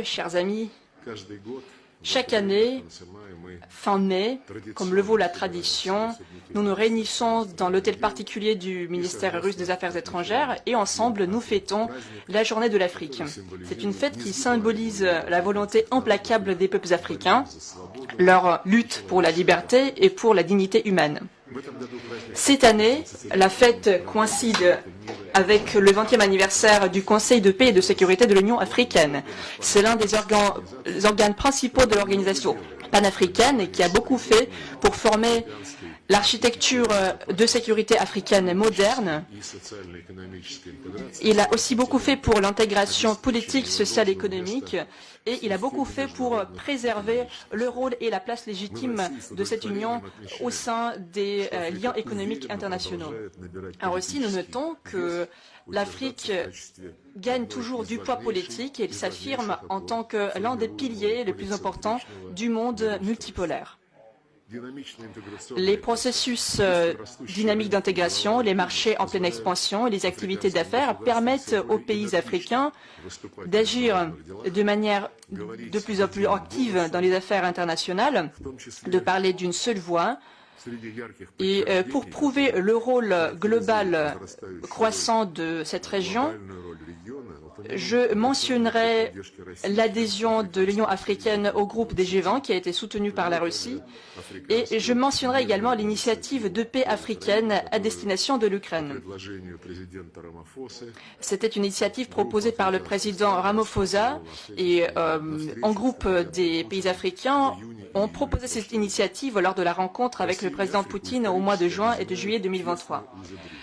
Chers amis, chaque année, fin mai, comme le vaut la tradition, nous nous réunissons dans l'hôtel particulier du ministère russe des Affaires étrangères et ensemble nous fêtons la journée de l'Afrique. C'est une fête qui symbolise la volonté implacable des peuples africains, leur lutte pour la liberté et pour la dignité humaine. Cette année, la fête coïncide avec le 20e anniversaire du Conseil de paix et de sécurité de l'Union africaine. C'est l'un des organes principaux de l'organisation panafricaine et qui a beaucoup fait pour former l'architecture de sécurité africaine moderne. Il a aussi beaucoup fait pour l'intégration politique, sociale et économique et il a beaucoup fait pour préserver le rôle et la place légitime de cette union au sein des liens économiques internationaux. Alors aussi, nous notons que l'Afrique gagne toujours du poids politique et il s'affirme en tant que l'un des piliers les plus importants du monde multipolaire. Les processus dynamiques d'intégration, les marchés en pleine expansion et les activités d'affaires permettent aux pays africains d'agir de manière de plus en plus active dans les affaires internationales, de parler d'une seule voix. Et pour prouver le rôle global croissant de cette région, je mentionnerai l'adhésion de l'Union africaine au groupe des G20 qui a été soutenu par la Russie et je mentionnerai également l'initiative de paix africaine à destination de l'Ukraine. C'était une initiative proposée par le président Ramaphosa et en groupe des pays africains ont proposé cette initiative lors de la rencontre avec le président Poutine au mois de juin et de juillet 2023.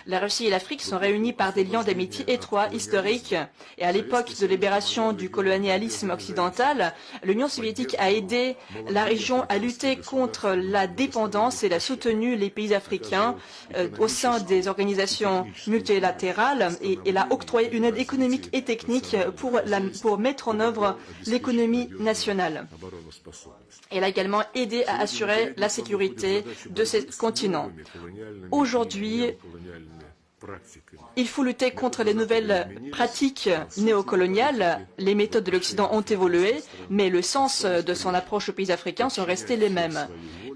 La Russie et l'Afrique sont réunies par des liens d'amitié étroits, historiques, et à l'époque de libération du colonialisme occidental, l'Union soviétique a aidé la région à lutter contre la dépendance et a soutenu les pays africains au sein des organisations multilatérales et elle a octroyé une aide économique et technique pour mettre en œuvre l'économie nationale. Elle a également aidé à assurer la sécurité de ce continent. Aujourd'hui, il faut lutter contre les nouvelles pratiques néocoloniales. Les méthodes de l'Occident ont évolué, mais le sens de son approche aux pays africains sont restés les mêmes.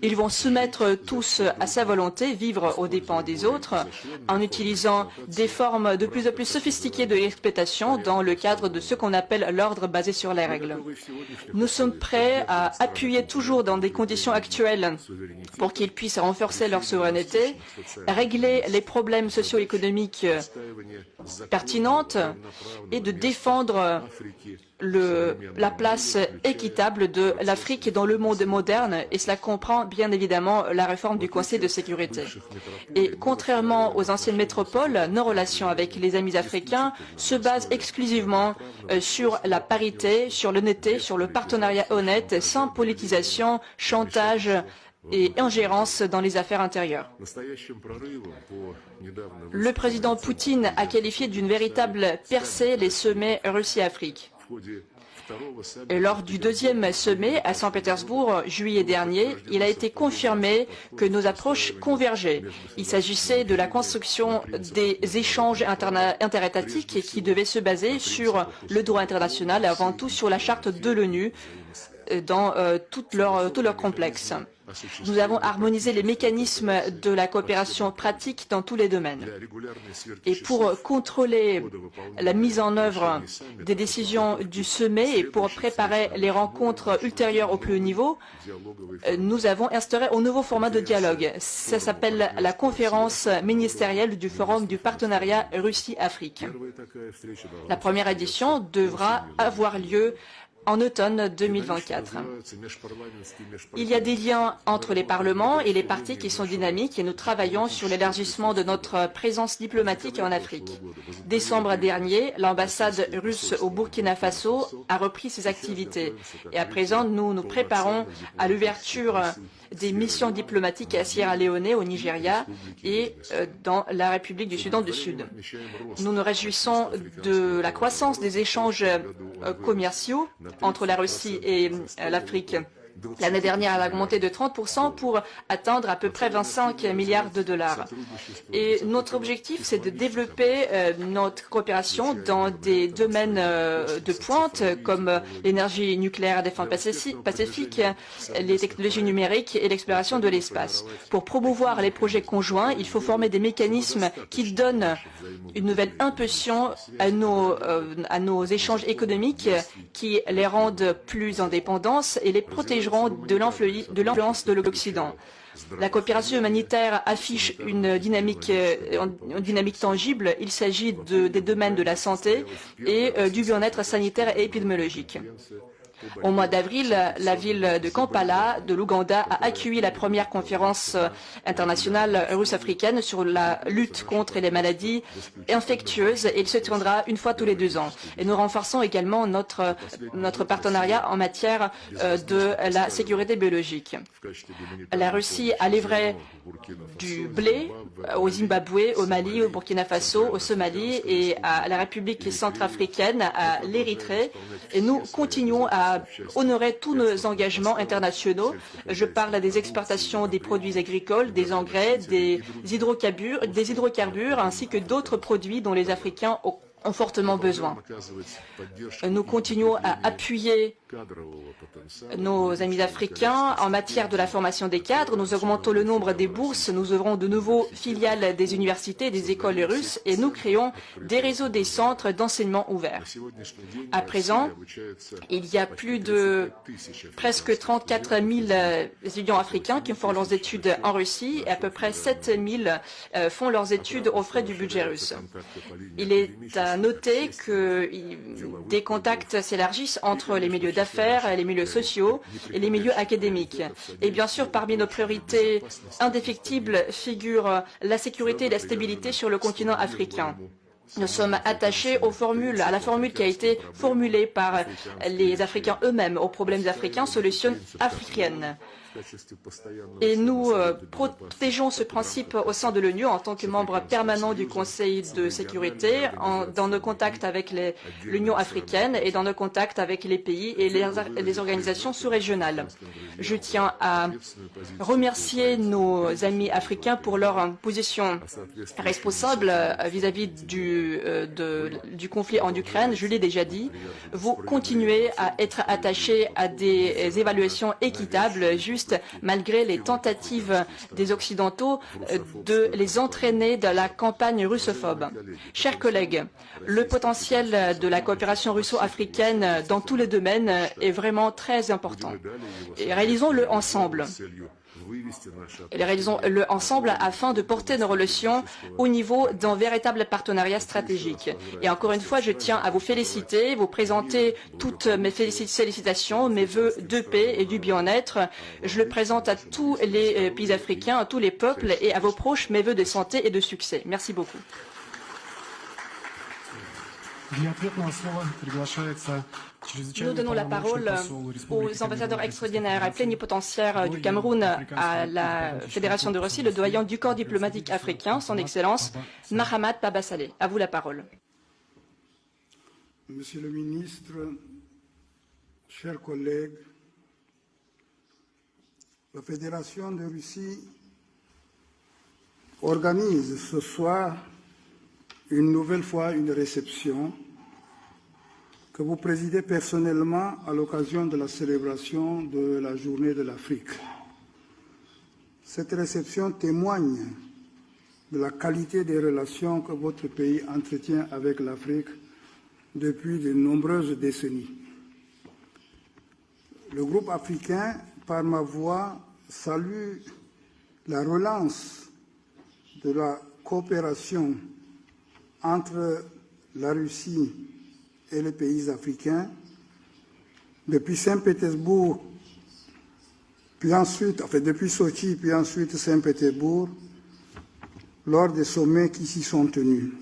Ils vont se mettre tous à sa volonté, vivre aux dépens des autres, en utilisant des formes de plus en plus sophistiquées de l'exploitation dans le cadre de ce qu'on appelle l'ordre basé sur les règles. Nous sommes prêts à appuyer toujours dans des conditions actuelles pour qu'ils puissent renforcer leur souveraineté, régler les problèmes socio-économiques pertinentes et de défendre la place équitable de l'Afrique dans le monde moderne et cela comprend bien évidemment la réforme du Conseil de sécurité. Et contrairement aux anciennes métropoles, nos relations avec les amis africains se basent exclusivement sur la parité, sur l'honnêteté, sur le partenariat honnête, sans politisation, chantage et ingérence dans les affaires intérieures. Le président Poutine a qualifié d'une véritable percée les sommets Russie-Afrique. Lors du deuxième sommet à Saint-Pétersbourg, juillet dernier, il a été confirmé que nos approches convergeaient. Il s'agissait de la construction des échanges interétatiques qui devaient se baser sur le droit international et avant tout sur la charte de l'ONU dans tout leur complexe. Nous avons harmonisé les mécanismes de la coopération pratique dans tous les domaines. Et pour contrôler la mise en œuvre des décisions du sommet et pour préparer les rencontres ultérieures au plus haut niveau, nous avons instauré un nouveau format de dialogue. Ça s'appelle la conférence ministérielle du Forum du partenariat Russie-Afrique. La première édition devra avoir lieu en automne 2024. Il y a des liens entre les parlements et les partis qui sont dynamiques et nous travaillons sur l'élargissement de notre présence diplomatique en Afrique. Décembre dernier, l'ambassade russe au Burkina Faso a repris ses activités et à présent nous nous préparons à l'ouverture des missions diplomatiques à Sierra Leone, au Nigeria et dans la République du Soudan du Sud. Nous nous réjouissons de la croissance des échanges commerciaux entre la Russie et l'Afrique L'année dernière, elle a augmenté de 30% pour atteindre à peu près 25 milliards de dollars. Et notre objectif, c'est de développer notre coopération dans des domaines de pointe comme l'énergie nucléaire à défense pacifique, les technologies numériques et l'exploration de l'espace. Pour promouvoir les projets conjoints, il faut former des mécanismes qui donnent une nouvelle impulsion à nos échanges économiques, qui les rendent plus indépendants et les protégeront de l'influence de l'Occident. La coopération humanitaire affiche une dynamique tangible. Il s'agit des domaines de la santé et du bien-être sanitaire et épidémiologique. Au mois d'avril, la ville de Kampala, de l'Ouganda, a accueilli la première conférence internationale russe-africaine sur la lutte contre les maladies infectieuses et il se tiendra une fois tous les 2 ans. Et nous renforçons également notre partenariat en matière de la sécurité biologique. La Russie a livré du blé au Zimbabwe, au Mali, au Burkina Faso, au Somalie et à la République centrafricaine, à l'Érythrée. Et nous continuons à honorer tous nos engagements internationaux. Je parle des exportations des produits agricoles, des engrais, des hydrocarbures ainsi que d'autres produits dont les Africains ont fortement besoin. Nous continuons à appuyer nos amis africains en matière de la formation des cadres. Nous augmentons le nombre des bourses, nous ouvrons de nouveaux filiales des universités et des écoles russes et nous créons des réseaux des centres d'enseignement ouverts. À présent, il y a plus de presque 34 000 étudiants africains qui font leurs études en Russie et à peu près 7 000 font leurs études aux frais du budget russe. Il est à noter que des contacts s'élargissent entre les milieux d'affaires, les milieux sociaux et les milieux académiques. Et bien sûr, parmi nos priorités indéfectibles figurent la sécurité et la stabilité sur le continent africain. Nous sommes attachés à la formule qui a été formulée par les Africains eux-mêmes, aux problèmes africains, solutions africaines. Et nous protégeons ce principe au sein de l'ONU en tant que membre permanent du Conseil de sécurité, dans nos contacts avec l'Union africaine et dans nos contacts avec les pays et les organisations sous-régionales. Je tiens à remercier nos amis africains pour leur position responsable vis-à-vis du conflit en Ukraine. Je l'ai déjà dit, vous continuez à être attachés à des évaluations équitables, justes, malgré les tentatives des Occidentaux de les entraîner dans la campagne russophobe. Chers collègues, le potentiel de la coopération russo-africaine dans tous les domaines est vraiment très important. Et réalisons-le ensemble. Réalisons-le ensemble afin de porter nos relations au niveau d'un véritable partenariat stratégique. Et encore une fois, je tiens à vous féliciter, vous présenter toutes mes félicitations, mes vœux de paix et du bien-être. Je le présente à tous les pays africains, à tous les peuples et à vos proches mes vœux de santé et de succès. Merci beaucoup. Nous donnons la parole aux ambassadeurs extraordinaires et plénipotentiaires du Cameroun à la Fédération de Russie, le doyen du corps diplomatique africain, son Excellence Mahamat Pabasale. À vous la parole. Monsieur le ministre, chers collègues, la Fédération de Russie organise ce soir une nouvelle fois une réception que vous présidez personnellement à l'occasion de la célébration de la Journée de l'Afrique. Cette réception témoigne de la qualité des relations que votre pays entretient avec l'Afrique depuis de nombreuses décennies. Le groupe africain, par ma voix, salue la relance de la coopération entre la Russie et les pays africains, depuis Saint-Pétersbourg, puis ensuite, depuis Sochi, puis ensuite Saint-Pétersbourg, lors des sommets qui s'y sont tenus.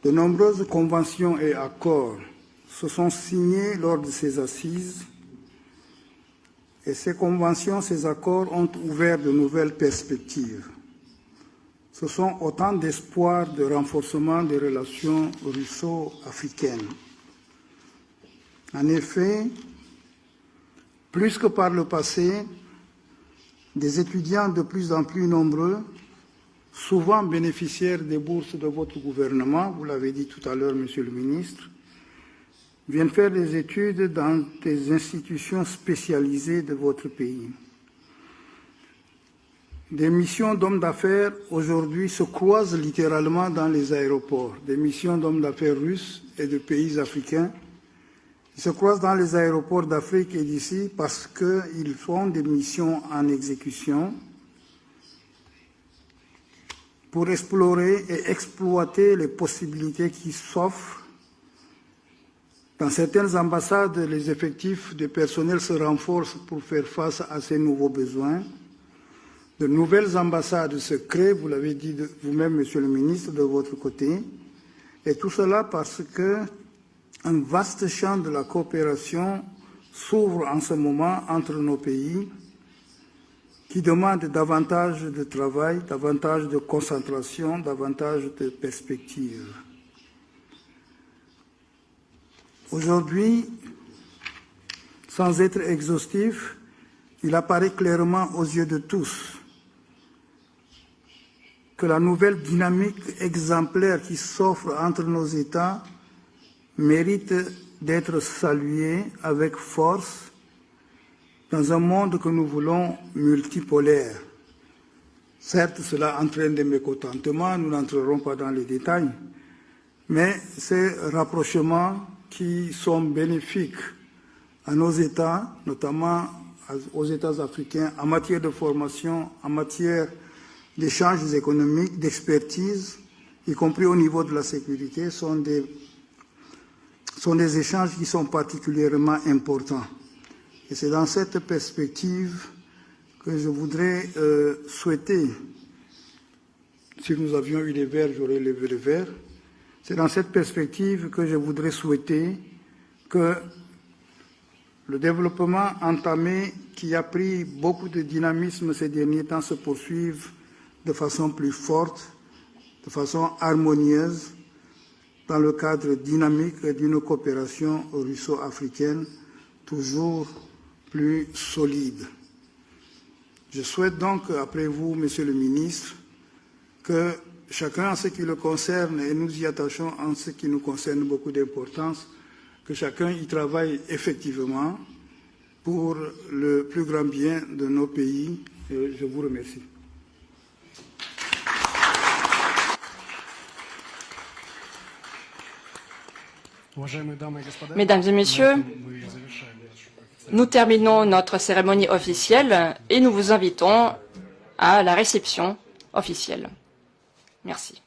De nombreuses conventions et accords se sont signés lors de ces assises, et ces conventions, ces accords ont ouvert de nouvelles perspectives. Ce sont autant d'espoirs de renforcement des relations russo-africaines. En effet, Plus que par le passé, des étudiants de plus en plus nombreux, souvent bénéficiaires des bourses de votre gouvernement, vous l'avez dit tout à l'heure, Monsieur le ministre, viennent faire des études dans des institutions spécialisées de votre pays. Des missions d'hommes d'affaires aujourd'hui se croisent littéralement dans les aéroports. Des missions d'hommes d'affaires russes et de pays africains se croisent dans les aéroports d'Afrique et d'ici parce qu'ils font des missions en exécution pour explorer et exploiter les possibilités qui s'offrent. Dans certaines ambassades, les effectifs de personnel se renforcent pour faire face à ces nouveaux besoins. De nouvelles ambassades se créent, vous l'avez dit vous-même, Monsieur le ministre, de votre côté, et tout cela parce qu'un vaste champ de la coopération s'ouvre en ce moment entre nos pays, qui demande davantage de travail, davantage de concentration, davantage de perspectives. Aujourd'hui, sans être exhaustif, il apparaît clairement aux yeux de tous que la nouvelle dynamique exemplaire qui s'offre entre nos États mérite d'être saluée avec force dans un monde que nous voulons multipolaire. Certes, cela entraîne des mécontentements, nous n'entrerons pas dans les détails, mais ces rapprochements qui sont bénéfiques à nos États, notamment aux États africains, en matière de formation, en matière d'échanges économiques, d'expertise, y compris au niveau de la sécurité, sont des échanges qui sont particulièrement importants. Et c'est dans cette perspective que je voudrais souhaiter, si nous avions eu les verres, j'aurais levé le verre, c'est dans cette perspective que je voudrais souhaiter que le développement entamé, qui a pris beaucoup de dynamisme ces derniers temps, se poursuive de façon plus forte, de façon harmonieuse, dans le cadre dynamique d'une coopération russo-africaine toujours plus solide. Je souhaite donc, après vous, Monsieur le ministre, que chacun en ce qui le concerne, et nous y attachons en ce qui nous concerne beaucoup d'importance, que chacun y travaille effectivement pour le plus grand bien de nos pays. Et je vous remercie. Mesdames et Messieurs, nous terminons notre cérémonie officielle et nous vous invitons à la réception officielle. Merci.